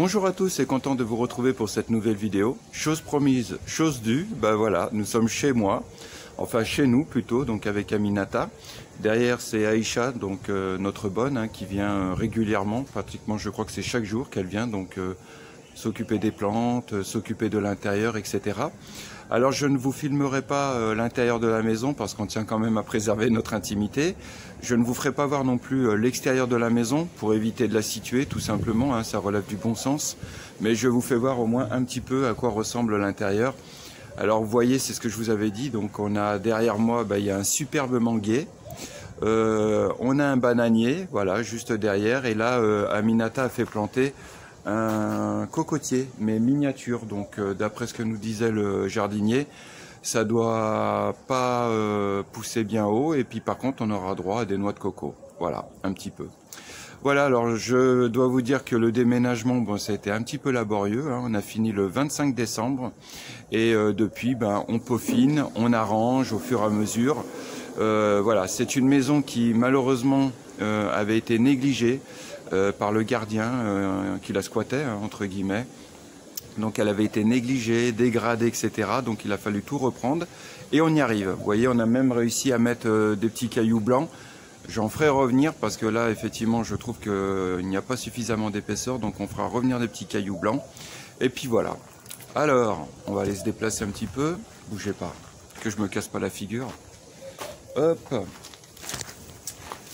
Bonjour à tous et content de vous retrouver pour cette nouvelle vidéo. Chose promise, chose due, ben voilà, nous sommes chez moi, enfin chez nous plutôt, donc avec Aminata. Derrière c'est Aïcha, donc notre bonne, hein, qui vient régulièrement, pratiquement je crois que c'est chaque jour qu'elle vient, donc s'occuper des plantes, s'occuper de l'intérieur, etc. Alors je ne vous filmerai pas l'intérieur de la maison parce qu'on tient quand même à préserver notre intimité. Je ne vous ferai pas voir non plus l'extérieur de la maison pour éviter de la situer tout simplement, hein, ça relève du bon sens. Mais je vous fais voir au moins un petit peu à quoi ressemble l'intérieur. Alors vous voyez, c'est ce que je vous avais dit, donc on a derrière moi, il y a un superbe manguier. On a un bananier, voilà, juste derrière, et là Aminata a fait planter un cocotier, mais miniature, donc d'après ce que nous disait le jardinier, ça doit pas pousser bien haut, et puis par contre on aura droit à des noix de coco, voilà, un petit peu. Voilà, alors je dois vous dire que le déménagement, bon, ça a été un petit peu laborieux, hein. On a fini le 25 décembre, et depuis, on peaufine, on arrange au fur et à mesure. Voilà, c'est une maison qui malheureusement avait été négligée par le gardien qui la squattait, hein, entre guillemets. Donc elle avait été négligée, dégradée, etc. Donc il a fallu tout reprendre et on y arrive. Vous voyez, on a même réussi à mettre des petits cailloux blancs. J'en ferai revenir parce que là, effectivement, je trouve qu'il n'y a pas suffisamment d'épaisseur. Donc on fera revenir des petits cailloux blancs. Et puis voilà. Alors, on va aller se déplacer un petit peu. Bougez pas, que je me casse pas la figure. Hop.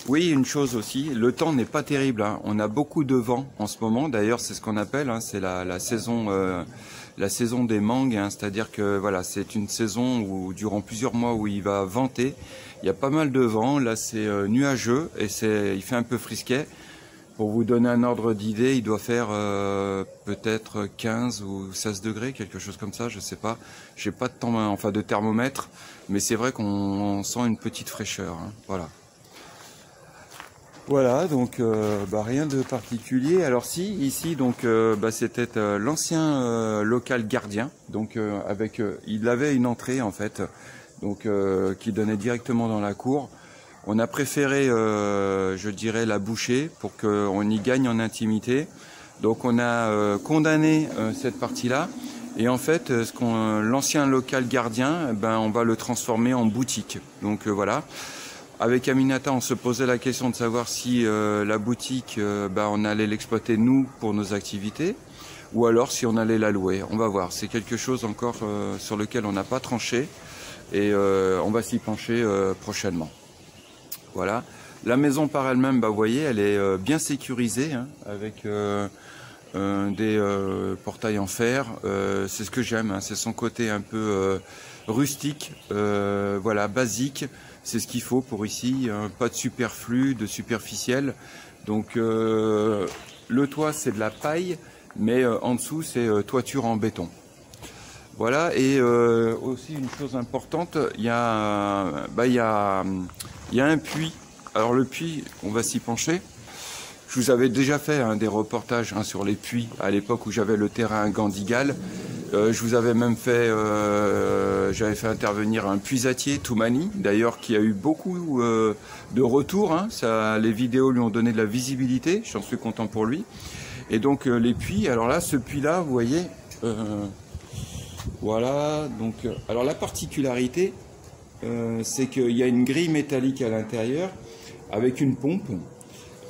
Oui, une chose aussi, le temps n'est pas terrible, hein. On a beaucoup de vent en ce moment. D'ailleurs, c'est ce qu'on appelle, hein, c'est la saison des mangues, hein. C'est-à-dire que voilà, c'est une saison où durant plusieurs mois où il va venter. Il y a pas mal de vent. Là, c'est nuageux et il fait un peu frisquet. Pour vous donner un ordre d'idée, il doit faire peut-être 15 ou 16 degrés, quelque chose comme ça, je sais pas. J'ai pas de temps, enfin de thermomètre, mais c'est vrai qu'on sent une petite fraîcheur, hein. Voilà. Voilà, donc rien de particulier. Alors si, ici donc c'était l'ancien local gardien. Donc il avait une entrée en fait, donc qui donnait directement dans la cour. On a préféré, je dirais, la boucher pour qu'on y gagne en intimité. Donc on a condamné cette partie-là. Et en fait, l'ancien local gardien, on va le transformer en boutique. Donc voilà. Avec Aminata, on se posait la question de savoir si la boutique, on allait l'exploiter nous pour nos activités, ou alors si on allait la louer. On va voir. C'est quelque chose encore sur lequel on n'a pas tranché, et on va s'y pencher prochainement. Voilà. La maison par elle-même, vous voyez, elle est bien sécurisée, hein, avec des portails en fer. C'est ce que j'aime, hein, c'est son côté un peu rustique, voilà, basique. C'est ce qu'il faut pour ici, hein, pas de superflu, de superficiel. Donc le toit c'est de la paille, mais en dessous c'est toiture en béton. Voilà, et aussi une chose importante, il y a un puits. Alors le puits, on va s'y pencher. Je vous avais déjà fait des reportages sur les puits à l'époque où j'avais le terrain Gandigal. Je vous avais même fait, j'avais fait intervenir un puisatier, Toumani, d'ailleurs, qui a eu beaucoup de retours, hein. Les vidéos lui ont donné de la visibilité, j'en suis content pour lui. Et donc les puits, alors là, ce puits-là, vous voyez, voilà. Donc, alors la particularité, c'est qu'il y a une grille métallique à l'intérieur avec une pompe.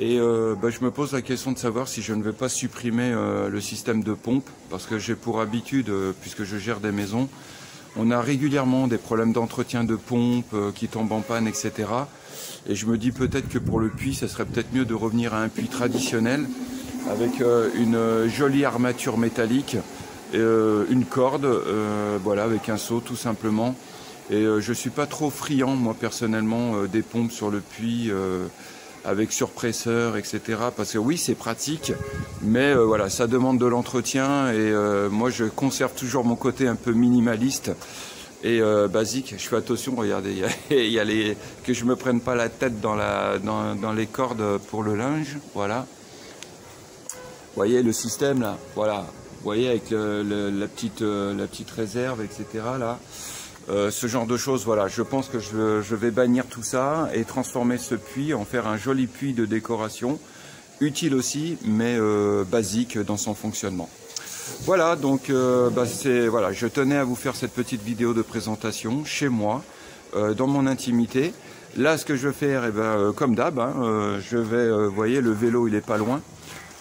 Et je me pose la question de savoir si je ne vais pas supprimer le système de pompe, parce que j'ai pour habitude, puisque je gère des maisons, on a régulièrement des problèmes d'entretien de pompe qui tombent en panne, etc. Et je me dis peut-être que pour le puits, ça serait peut-être mieux de revenir à un puits traditionnel, avec une jolie armature métallique, et, une corde, voilà, avec un seau tout simplement. Et je suis pas trop friand, moi personnellement, des pompes sur le puits, avec surpresseur, etc. Parce que oui, c'est pratique, mais voilà, ça demande de l'entretien, et moi je conserve toujours mon côté un peu minimaliste et basique. Je fais attention, regardez, il y a que je me prenne pas la tête dans les cordes pour le linge, voilà. Vous voyez le système là, voilà. Vous voyez avec la petite réserve, etc. là. Ce genre de choses, voilà, je pense que je vais bannir tout ça et transformer ce puits, en faire un joli puits de décoration utile aussi, mais basique dans son fonctionnement. Voilà, donc voilà, je tenais à vous faire cette petite vidéo de présentation chez moi, dans mon intimité. Là, ce que je vais faire, comme d'hab, je vais, vous voyez, le vélo, il est pas loin.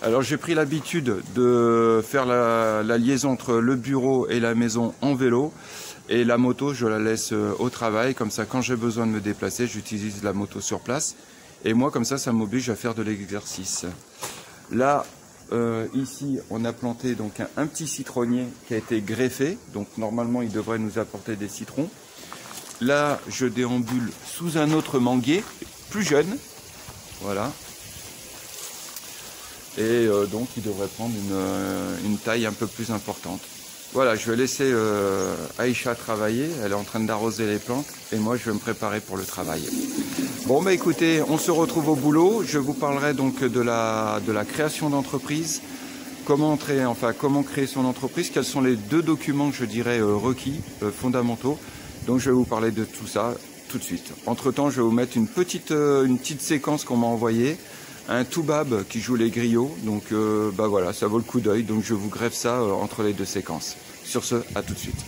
Alors, j'ai pris l'habitude de faire la liaison entre le bureau et la maison en vélo. Et la moto, je la laisse au travail. Comme ça, quand j'ai besoin de me déplacer, j'utilise la moto sur place. Et moi, comme ça m'oblige à faire de l'exercice. Là, ici, on a planté donc un petit citronnier qui a été greffé. Donc, normalement, il devrait nous apporter des citrons. Là, je déambule sous un autre manguier, plus jeune. Voilà. Et donc, il devrait prendre une taille un peu plus importante. Voilà, je vais laisser Aïcha travailler. Elle est en train d'arroser les plantes. Et moi, je vais me préparer pour le travail. Bon, bah écoutez, on se retrouve au boulot. Je vous parlerai donc de la création d'entreprise. Comment créer son entreprise. Quels sont les 2 documents, je dirais, requis, fondamentaux. Donc, je vais vous parler de tout ça tout de suite. Entre-temps, je vais vous mettre une petite séquence qu'on m'a envoyée. Un toubab qui joue les griots, donc voilà, ça vaut le coup d'œil, donc je vous greffe ça entre les 2 séquences. Sur ce, à tout de suite.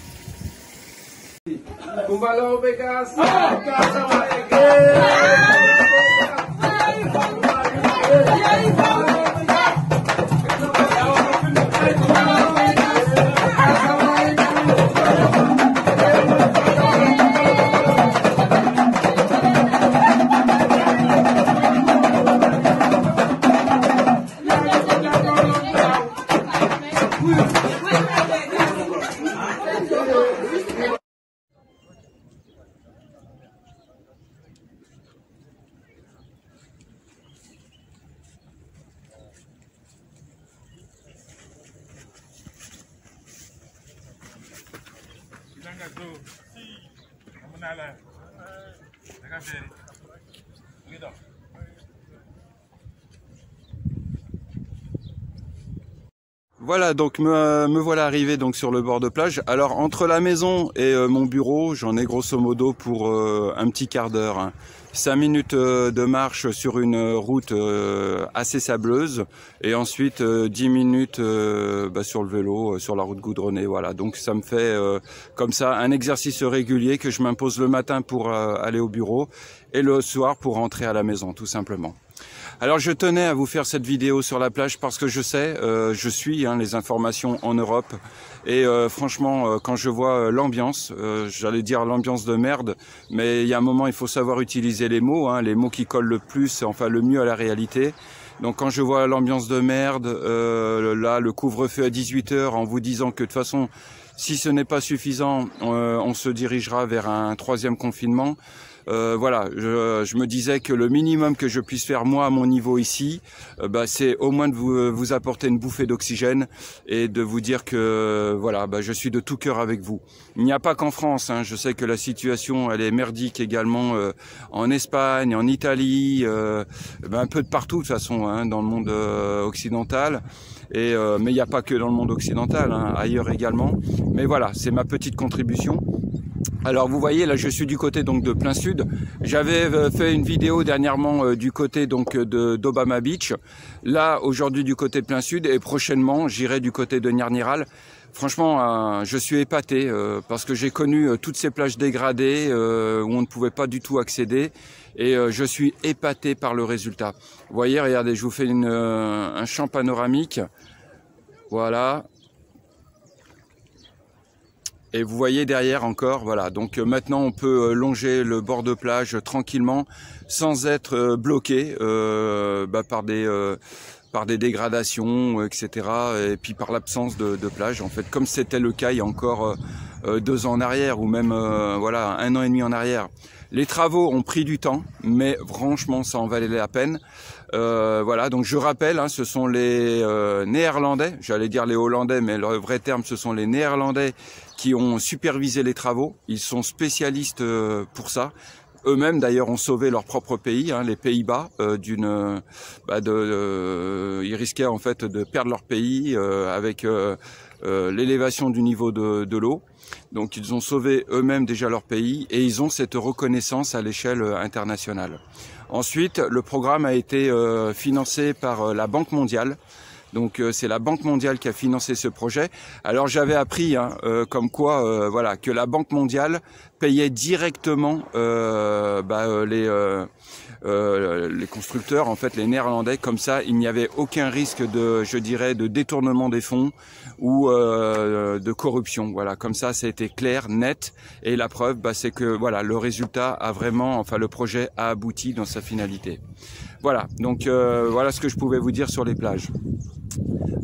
Voilà, donc me voilà arrivé donc sur le bord de plage. Alors entre la maison et mon bureau, j'en ai grosso modo pour un petit quart d'heure. 5 minutes de marche sur une route assez sableuse et ensuite 10 minutes sur le vélo, sur la route goudronnée. Voilà, donc ça me fait comme ça un exercice régulier que je m'impose le matin pour aller au bureau et le soir pour rentrer à la maison, tout simplement. Alors je tenais à vous faire cette vidéo sur la plage parce que je sais, je suis les informations en Europe et franchement quand je vois l'ambiance, j'allais dire l'ambiance de merde, mais il y a un moment il faut savoir utiliser les mots qui collent le plus, enfin le mieux à la réalité. Donc quand je vois l'ambiance de merde, là le couvre-feu à 18 h en vous disant que de toute façon si ce n'est pas suffisant, on se dirigera vers un 3e confinement. Voilà, je me disais que le minimum que je puisse faire moi à mon niveau ici, c'est au moins de vous apporter une bouffée d'oxygène et de vous dire que voilà, je suis de tout cœur avec vous. Il n'y a pas qu'en France, je sais que la situation elle est merdique également en Espagne, en Italie, un peu de partout de toute façon dans le monde occidental. Mais il n'y a pas que dans le monde occidental, ailleurs également. Mais voilà, c'est ma petite contribution. Alors vous voyez là je suis du côté donc de plein sud. J'avais fait une vidéo dernièrement du côté donc d'Obama Beach. Là aujourd'hui du côté de plein sud et prochainement j'irai du côté de Nirniral. Franchement je suis épaté parce que j'ai connu toutes ces plages dégradées où on ne pouvait pas du tout accéder et je suis épaté par le résultat. Vous voyez, regardez, je vous fais un champ panoramique. Voilà. Et vous voyez derrière encore, voilà. Donc maintenant on peut longer le bord de plage tranquillement, sans être bloqué par des dégradations, etc. Et puis par l'absence de plage, en fait, comme c'était le cas il y a encore 2 ans en arrière, ou même 1 an et demi en arrière. Les travaux ont pris du temps, mais franchement ça en valait la peine. Voilà, donc je rappelle, ce sont les Néerlandais, j'allais dire les Hollandais, mais le vrai terme ce sont les Néerlandais qui ont supervisé les travaux. Ils sont spécialistes pour ça. Eux-mêmes d'ailleurs ont sauvé leur propre pays, les Pays-Bas, ils risquaient en fait de perdre leur pays avec l'élévation du niveau de l'eau. Donc ils ont sauvé eux-mêmes déjà leur pays et ils ont cette reconnaissance à l'échelle internationale. Ensuite, le programme a été financé par la Banque mondiale. Donc c'est la Banque mondiale qui a financé ce projet. Alors j'avais appris comme quoi voilà, que la Banque mondiale payait directement les constructeurs, en fait les Néerlandais. Comme ça, il n'y avait aucun risque de, je dirais, de détournement des fonds ou de corruption. Voilà, comme ça, ça a été clair, net. Et la preuve, c'est que voilà, le résultat a vraiment, enfin le projet a abouti dans sa finalité. Voilà, donc voilà ce que je pouvais vous dire sur les plages.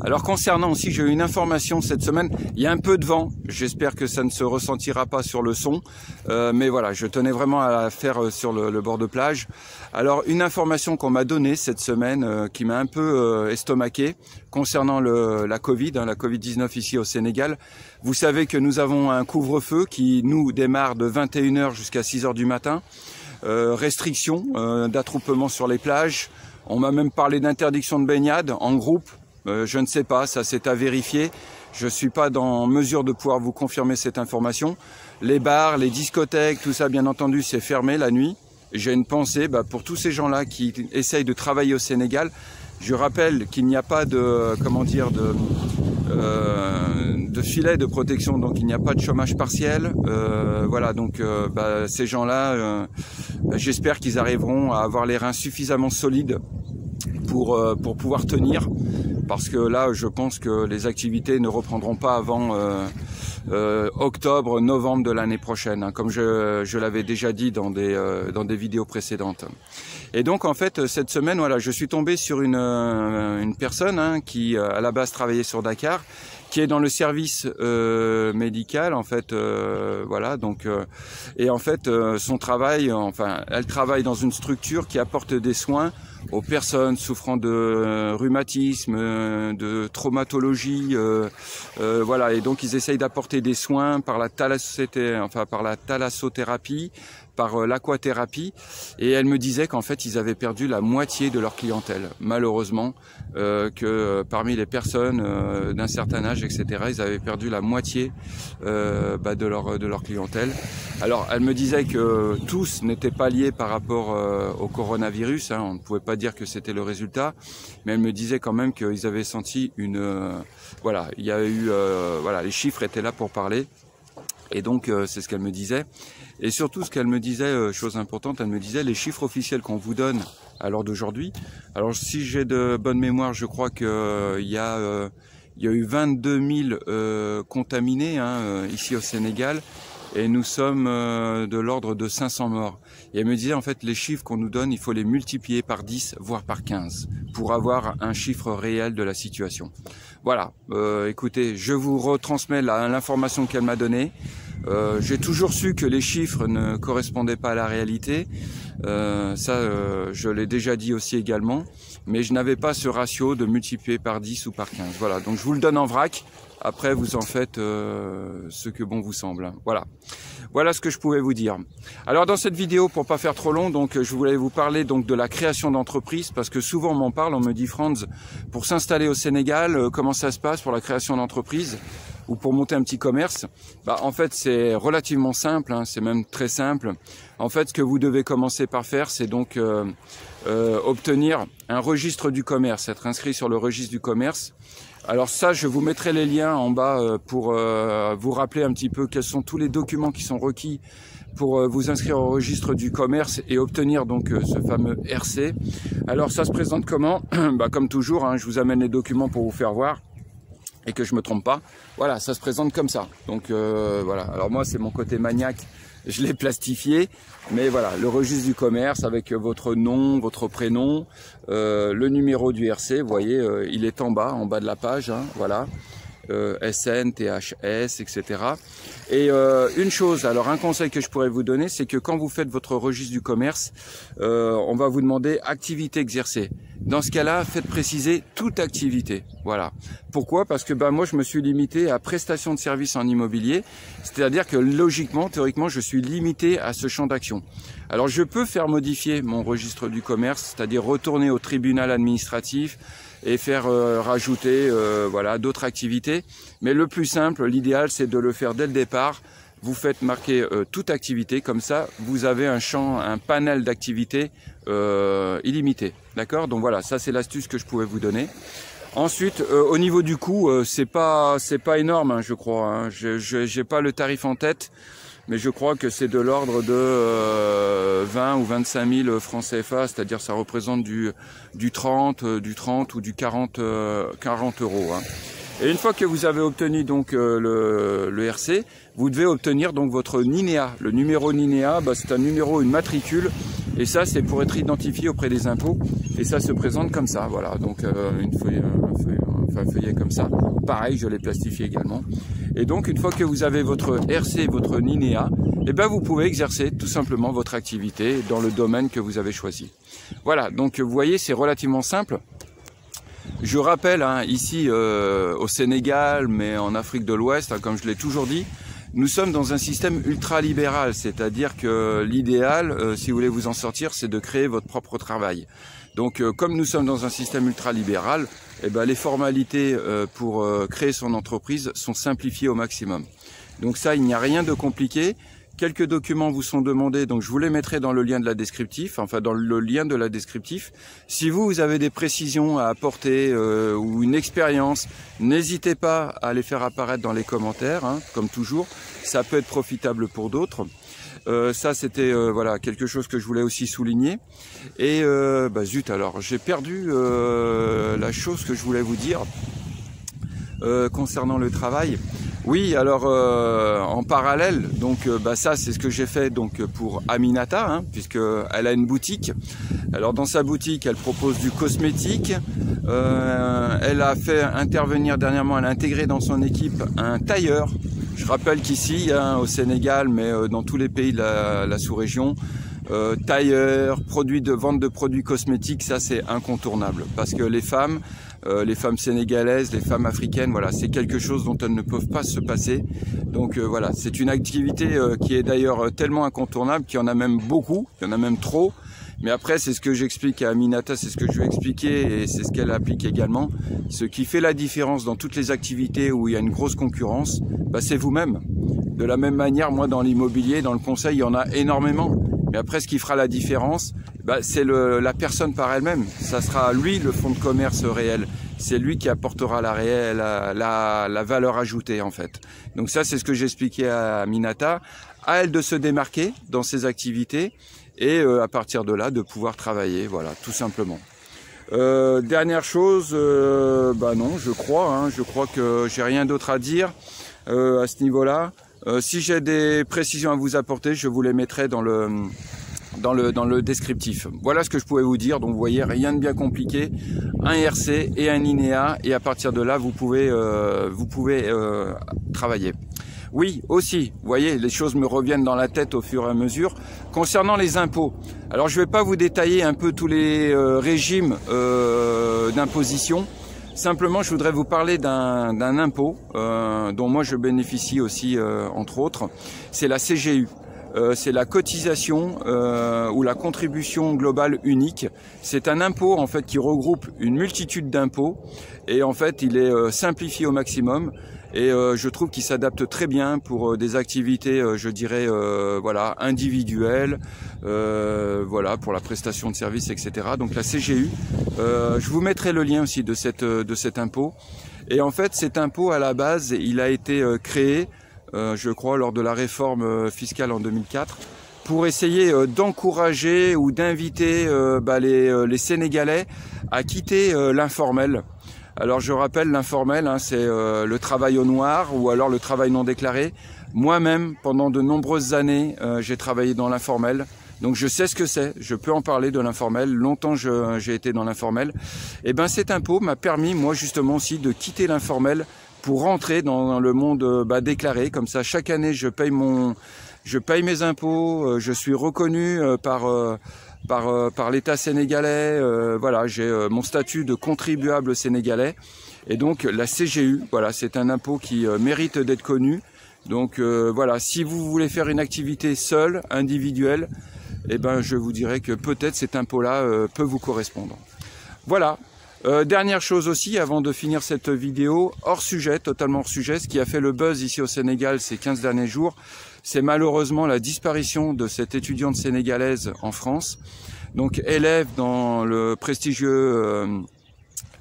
Alors concernant aussi, j'ai eu une information cette semaine, il y a un peu de vent, j'espère que ça ne se ressentira pas sur le son, mais voilà, je tenais vraiment à la faire sur le bord de plage. Alors une information qu'on m'a donnée cette semaine, qui m'a un peu estomaqué, concernant la Covid, la Covid-19 ici au Sénégal. Vous savez que nous avons un couvre-feu qui nous démarre de 21 h jusqu'à 6 h du matin, restriction d'attroupement sur les plages, on m'a même parlé d'interdiction de baignade en groupe. Je ne sais pas, ça c'est à vérifier. Je ne suis pas en mesure de pouvoir vous confirmer cette information. Les bars, les discothèques, tout ça bien entendu c'est fermé la nuit. J'ai une pensée pour tous ces gens-là qui essayent de travailler au Sénégal. Je rappelle qu'il n'y a pas de, comment dire, de filet de protection, donc il n'y a pas de chômage partiel. Voilà, donc ces gens-là, j'espère qu'ils arriveront à avoir les reins suffisamment solides pour pouvoir tenir. Parce que là, je pense que les activités ne reprendront pas avant octobre, novembre de l'année prochaine, comme je l'avais déjà dit dans des vidéos précédentes. Et donc, en fait, cette semaine, voilà, je suis tombé sur une personne qui, à la base, travaillait sur Dakar, qui est dans le service médical, en fait, voilà. Donc, et en fait, son travail, enfin, elle travaille dans une structure qui apporte des soins aux personnes souffrant de rhumatisme, de traumatologie, voilà. Et donc ils essayent d'apporter des soins par la thalassothérapie, par l'aquathérapie. Et elle me disait qu'en fait ils avaient perdu la moitié de leur clientèle, malheureusement, que parmi les personnes d'un certain âge, etc., ils avaient perdu la moitié de leur clientèle. Alors elle me disait que tous n'étaient pas liés par rapport au coronavirus, on ne pouvait pas dire que c'était le résultat, mais elle me disait quand même qu'ils avaient senti voilà, il y a eu, voilà, les chiffres étaient là pour parler, et donc c'est ce qu'elle me disait. Et surtout ce qu'elle me disait, chose importante, elle me disait les chiffres officiels qu'on vous donne à l'heure d'aujourd'hui. Alors si j'ai de bonne mémoire, je crois que il y a eu 22 000 contaminés ici au Sénégal. Et nous sommes de l'ordre de 500 morts. Et elle me disait, en fait, les chiffres qu'on nous donne, il faut les multiplier par 10, voire par 15, pour avoir un chiffre réel de la situation. Voilà, écoutez, je vous retransmets l'information qu'elle m'a donnée. J'ai toujours su que les chiffres ne correspondaient pas à la réalité. Je l'ai déjà dit aussi également. Mais je n'avais pas ce ratio de multiplier par 10 ou par 15. Voilà, donc je vous le donne en vrac. Après, vous en faites ce que bon vous semble. Voilà. Voilà ce que je pouvais vous dire. Alors dans cette vidéo, pour pas faire trop long, donc je voulais vous parler donc de la création d'entreprise, parce que souvent on m'en parle, on me dit Franz, pour s'installer au Sénégal, comment ça se passe pour la création d'entreprise ou pour monter un petit commerce? En fait, c'est relativement simple, c'est même très simple. En fait, ce que vous devez commencer par faire, c'est donc obtenir un registre du commerce, être inscrit sur le registre du commerce. Alors ça, je vous mettrai les liens en bas pour vous rappeler un petit peu quels sont tous les documents qui sont requis pour vous inscrire au registre du commerce et obtenir donc ce fameux RC. Alors ça se présente comment? Comme toujours, je vous amène les documents pour vous faire voir et que je me trompe pas. Voilà, ça se présente comme ça. Donc voilà, alors moi c'est mon côté maniaque, je l'ai plastifié, mais voilà, le registre du commerce avec votre nom, votre prénom, le numéro du RC, vous voyez, il est en bas de la page, voilà, SN, THS, etc. Et une chose, alors un conseil que je pourrais vous donner, c'est que quand vous faites votre registre du commerce, on va vous demander activité exercée. Dans ce cas-là, faites préciser toute activité. Voilà. Pourquoi? Parce que moi, je me suis limité à prestation de services en immobilier. C'est-à-dire que logiquement, théoriquement, je suis limité à ce champ d'action. Alors, je peux faire modifier mon registre du commerce, c'est-à-dire retourner au tribunal administratif et faire rajouter voilà, d'autres activités. Mais le plus simple, l'idéal, c'est de le faire dès le départ. vous faites marquer toute activité, comme ça vous avez un champ, un panel d'activités illimité. D'accord? Donc voilà, ça c'est l'astuce que je pouvais vous donner. Ensuite, au niveau du coût, c'est pas énorme, hein, je crois. Hein. J'ai pas le tarif en tête, mais je crois que c'est de l'ordre de 20 ou 25 000 francs CFA, c'est-à-dire ça représente du 30 ou du 40 euros. Hein. Et une fois que vous avez obtenu donc le RC, vous devez obtenir donc votre NINEA. Le numéro NINEA, c'est un numéro, une matricule, et ça c'est pour être identifié auprès des impôts. Et ça se présente comme ça, voilà. Donc un feuillet comme ça. Pareil, je l'ai plastifié également. Et donc une fois que vous avez votre RC, votre NINEA, eh ben vous pouvez exercer tout simplement votre activité dans le domaine que vous avez choisi. Voilà. Donc vous voyez, c'est relativement simple. Je rappelle, hein, ici au Sénégal, mais en Afrique de l'Ouest, hein, comme je l'ai toujours dit, nous sommes dans un système ultra-libéral, c'est-à-dire que l'idéal, si vous voulez vous en sortir, c'est de créer votre propre travail. Donc comme nous sommes dans un système ultra-libéral, eh ben, les formalités pour créer son entreprise sont simplifiées au maximum. Donc ça, il n'y a rien de compliqué. Quelques documents vous sont demandés, donc je vous les mettrai dans le lien de la descriptif, enfin dans le lien de la descriptif. Si vous avez des précisions à apporter ou une expérience, n'hésitez pas à les faire apparaître dans les commentaires, hein, comme toujours. Ça peut être profitable pour d'autres. Ça c'était voilà quelque chose que je voulais aussi souligner. Et zut, alors j'ai perdu la chose que je voulais vous dire concernant le travail. Oui, alors en parallèle, donc ça c'est ce que j'ai fait donc pour Aminata, hein, puisque elle a une boutique. Alors dans sa boutique, elle propose du cosmétique. Elle a fait intervenir dernièrement, elle a intégré dans son équipe un tailleur. Je rappelle qu'ici, hein, au Sénégal, mais dans tous les pays de la sous-région, tailleur, vente de produits cosmétiques, ça c'est incontournable, parce que les femmes sénégalaises, les femmes africaines, voilà, c'est quelque chose dont elles ne peuvent pas se passer. Donc voilà, c'est une activité qui est d'ailleurs tellement incontournable qu'il y en a même beaucoup, il y en a même trop. Mais après, c'est ce que j'explique à Aminata, c'est ce que je vais expliquer et c'est ce qu'elle applique également. Ce qui fait la différence dans toutes les activités où il y a une grosse concurrence, c'est vous-même. De la même manière, moi dans l'immobilier, dans le conseil, il y en a énormément. Mais après, ce qui fera la différence, c'est la personne par elle-même. Ça sera lui le fonds de commerce réel. C'est lui qui apportera la valeur ajoutée en fait. Donc ça, c'est ce que j'expliquais à Aminata. À elle de se démarquer dans ses activités et à partir de là, de pouvoir travailler. Voilà, tout simplement. Dernière chose, non, je crois que j'ai rien d'autre à dire à ce niveau-là. Si j'ai des précisions à vous apporter, je vous les mettrai dans le descriptif. Voilà ce que je pouvais vous dire. Donc vous voyez, rien de bien compliqué. Un RC et un INEA et à partir de là, vous pouvez travailler. Oui, aussi, vous voyez, les choses me reviennent dans la tête au fur et à mesure. Concernant les impôts, alors je ne vais pas vous détailler un peu tous les régimes d'imposition. Simplement, je voudrais vous parler d'un impôt dont moi je bénéficie aussi, entre autres. C'est la CGU. C'est la cotisation ou la contribution globale unique. C'est un impôt en fait qui regroupe une multitude d'impôts et en fait il est simplifié au maximum. Et je trouve qu'il s'adapte très bien pour des activités, je dirais, voilà, individuelles, voilà, pour la prestation de services, etc. Donc la CGU, je vous mettrai le lien aussi de cet impôt. Et en fait, cet impôt, à la base, il a été créé, je crois, lors de la réforme fiscale en 2004, pour essayer d'encourager ou d'inviter les Sénégalais à quitter l'informel. Alors je rappelle, l'informel, hein, c'est le travail au noir ou alors le travail non déclaré. Moi-même, pendant de nombreuses années, j'ai travaillé dans l'informel. Donc je sais ce que c'est, je peux en parler de l'informel. Longtemps j'ai été dans l'informel. Et cet impôt m'a permis, moi justement aussi, de quitter l'informel pour rentrer dans le monde déclaré. Comme ça, chaque année, je paye mes impôts, je suis reconnu par l'État sénégalais, voilà, j'ai mon statut de contribuable sénégalais et donc la CGU, voilà, c'est un impôt qui mérite d'être connu. Donc voilà, si vous voulez faire une activité seule, individuelle, je vous dirais que peut-être cet impôt-là peut vous correspondre. Voilà. Dernière chose aussi, avant de finir cette vidéo, hors sujet, totalement hors sujet, ce qui a fait le buzz ici au Sénégal ces 15 derniers jours, c'est malheureusement la disparition de cette étudiante sénégalaise en France. Donc élève dans le prestigieux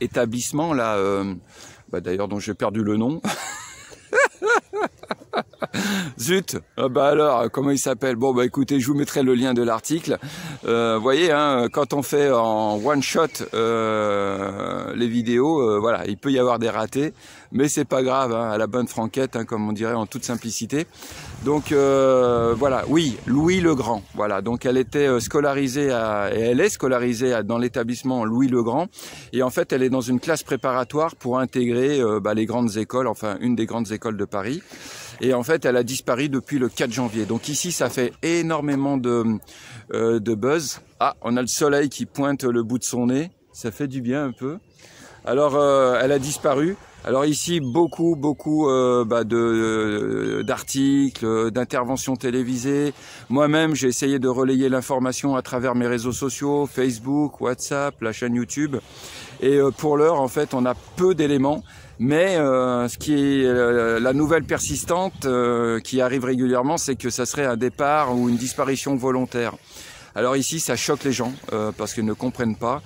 établissement là, d'ailleurs dont j'ai perdu le nom. Zut, bah alors, comment il s'appelle? Bon, bah écoutez, je vous mettrai le lien de l'article. Vous voyez, hein, quand on fait en one shot les vidéos, voilà, il peut y avoir des ratés, mais c'est pas grave, hein, à la bonne franquette, hein, comme on dirait en toute simplicité. Donc voilà, oui, Louis le Grand. Voilà, donc elle était scolarisée et elle est scolarisée dans l'établissement Louis le Grand. Et en fait, elle est dans une classe préparatoire pour intégrer les grandes écoles, enfin une des grandes écoles de Paris. Et en fait, elle a disparu depuis le 4 janvier. Donc ici, ça fait énormément de buzz. Ah, on a le soleil qui pointe le bout de son nez. Ça fait du bien un peu. Alors, elle a disparu. Alors ici, beaucoup d'articles, d'interventions télévisées. Moi-même, j'ai essayé de relayer l'information à travers mes réseaux sociaux, Facebook, WhatsApp, la chaîne YouTube. Et pour l'heure, en fait, on a peu d'éléments. Mais ce qui est la nouvelle persistante qui arrive régulièrement, c'est que ça serait un départ ou une disparition volontaire. Alors ici, ça choque les gens parce qu'ils ne comprennent pas.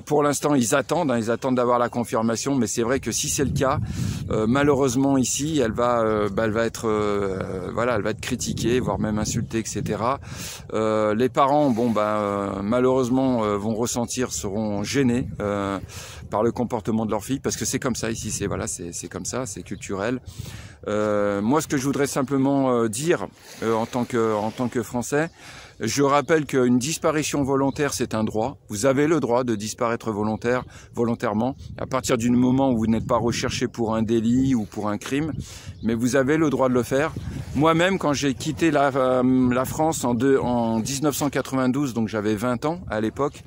Pour l'instant, ils attendent d'avoir la confirmation, mais c'est vrai que si c'est le cas, malheureusement ici, elle va être critiquée, voire même insultée, etc. Les parents, malheureusement, seront gênés par le comportement de leur fille, parce que c'est comme ça ici, c'est comme ça, c'est culturel. Moi, ce que je voudrais simplement dire en tant que Français, je rappelle qu'une disparition volontaire, c'est un droit. Vous avez le droit de disparaître volontairement, à partir du moment où vous n'êtes pas recherché pour un délit ou pour un crime, mais vous avez le droit de le faire. Moi-même, quand j'ai quitté la France en 1992, donc j'avais 20 ans à l'époque,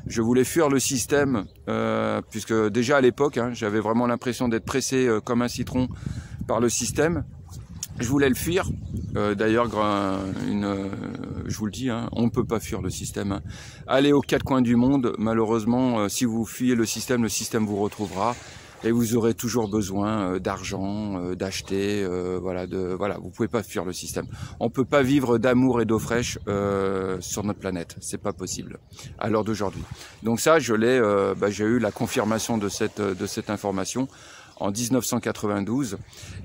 je voulais fuir le système, puisque déjà à l'époque, j'avais vraiment l'impression d'être pressé comme un citron par le système. Je voulais le fuir. D'ailleurs, je vous le dis, on ne peut pas fuir le système. Allez aux quatre coins du monde. Malheureusement, si vous fuyez le système vous retrouvera. Et vous aurez toujours besoin d'argent, d'acheter, vous pouvez pas fuir le système. On peut pas vivre d'amour et d'eau fraîche sur notre planète, c'est pas possible à l'heure d'aujourd'hui. Donc ça, j'ai eu la confirmation de cette information en 1992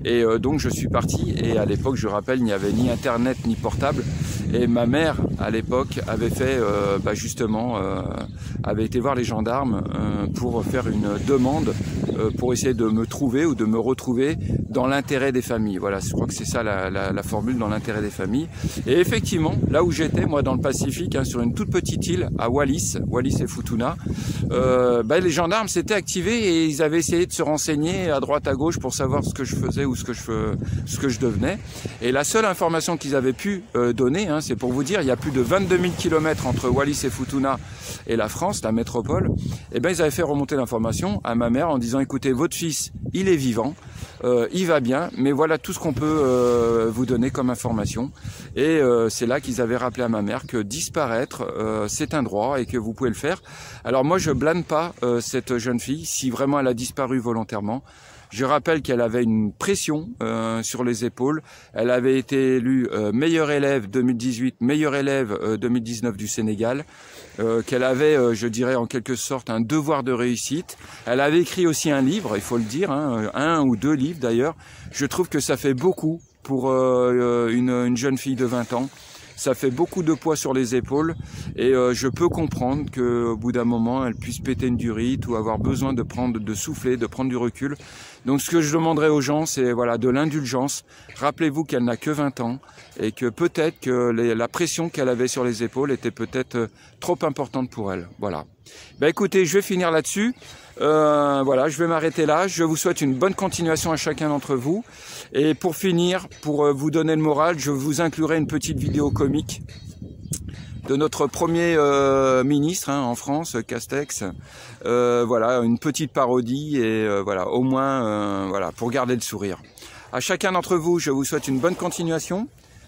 et donc je suis parti et à l'époque, je rappelle, il n'y avait ni internet ni portable et ma mère à l'époque avait fait avait été voir les gendarmes pour faire une demande pour essayer de me trouver ou de me retrouver dans l'intérêt des familles. Voilà, je crois que c'est ça la formule, dans l'intérêt des familles. Et effectivement, là où j'étais, moi dans le Pacifique, sur une toute petite île à Wallis et Futuna, les gendarmes s'étaient activés et ils avaient essayé de se renseigner à droite à gauche pour savoir ce que je faisais ou ce que je devenais. Et la seule information qu'ils avaient pu donner, c'est pour vous dire, il y a plus de 22 000 km entre Wallis et Futuna et la France, la métropole. Et ils avaient fait remonter l'information à ma mère en disant, écoutez, votre fils, il est vivant, il va bien, mais voilà tout ce qu'on peut vous donner comme information. Et c'est là qu'ils avaient rappelé à ma mère que disparaître, c'est un droit et que vous pouvez le faire. Alors moi, je blâme pas cette jeune fille si vraiment elle a disparu volontairement. Je rappelle qu'elle avait une pression sur les épaules. Elle avait été élue meilleure élève 2018, meilleure élève 2019 du Sénégal. Qu'elle avait, je dirais en quelque sorte, un devoir de réussite. Elle avait écrit aussi un livre, il faut le dire, un ou deux livres d'ailleurs. Je trouve que ça fait beaucoup pour une jeune fille de 20 ans. Ça fait beaucoup de poids sur les épaules et je peux comprendre qu'au bout d'un moment, elle puisse péter une durite ou avoir besoin de souffler, de prendre du recul. Donc ce que je demanderais aux gens, c'est de l'indulgence. Rappelez-vous qu'elle n'a que 20 ans et que peut-être que la pression qu'elle avait sur les épaules était peut-être trop importante pour elle. Voilà. Écoutez, je vais finir là-dessus. Je vais m'arrêter là. Je vous souhaite une bonne continuation à chacun d'entre vous. Et pour finir, pour vous donner le moral, je vous inclurai une petite vidéo comique de notre premier ministre en France, Castex. Une petite parodie et au moins pour garder le sourire. À chacun d'entre vous, je vous souhaite une bonne continuation.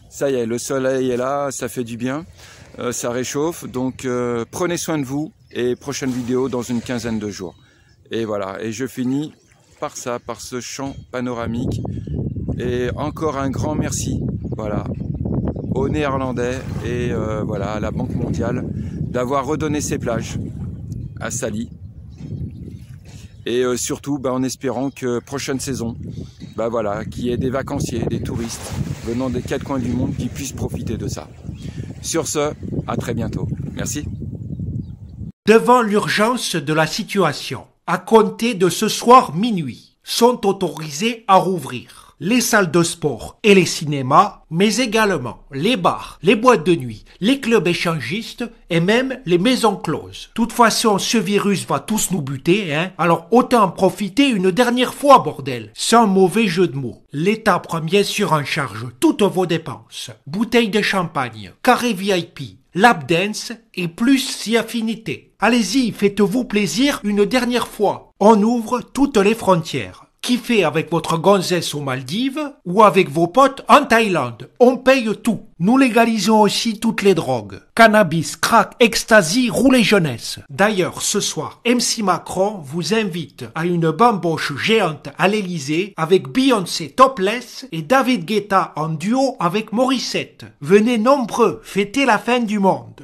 Ça y est, le soleil est là, ça fait du bien, ça réchauffe. Donc prenez soin de vous et prochaine vidéo dans une quinzaine de jours. Et voilà, et je finis par ce chant panoramique. Et encore un grand merci voilà, aux Néerlandais et voilà, à la Banque mondiale d'avoir redonné ces plages à Sali. Et surtout en espérant que prochaine saison, voilà, qu'il y ait des vacanciers, des touristes venant des 4 coins du monde qui puissent profiter de ça. Sur ce, à très bientôt. Merci. Devant l'urgence de la situation, à compter de ce soir minuit, sont autorisés à rouvrir les salles de sport et les cinémas, mais également les bars, les boîtes de nuit, les clubs échangistes et même les maisons closes. De toute façon, ce virus va tous nous buter, hein, alors autant en profiter une dernière fois, bordel. Sans mauvais jeu de mots. L'État prend bien sûr en charge toutes vos dépenses. Bouteilles de champagne, carré VIP, lap dance et plus si affinité. Allez-y, faites-vous plaisir une dernière fois. On ouvre toutes les frontières. Kiffez avec votre gonzesse aux Maldives ou avec vos potes en Thaïlande. On paye tout. Nous légalisons aussi toutes les drogues. Cannabis, crack, ecstasy, roulez jeunesse. D'ailleurs, ce soir, MC Macron vous invite à une bamboche géante à l'Elysée avec Beyoncé topless et David Guetta en duo avec Morissette. Venez nombreux fêter la fin du monde.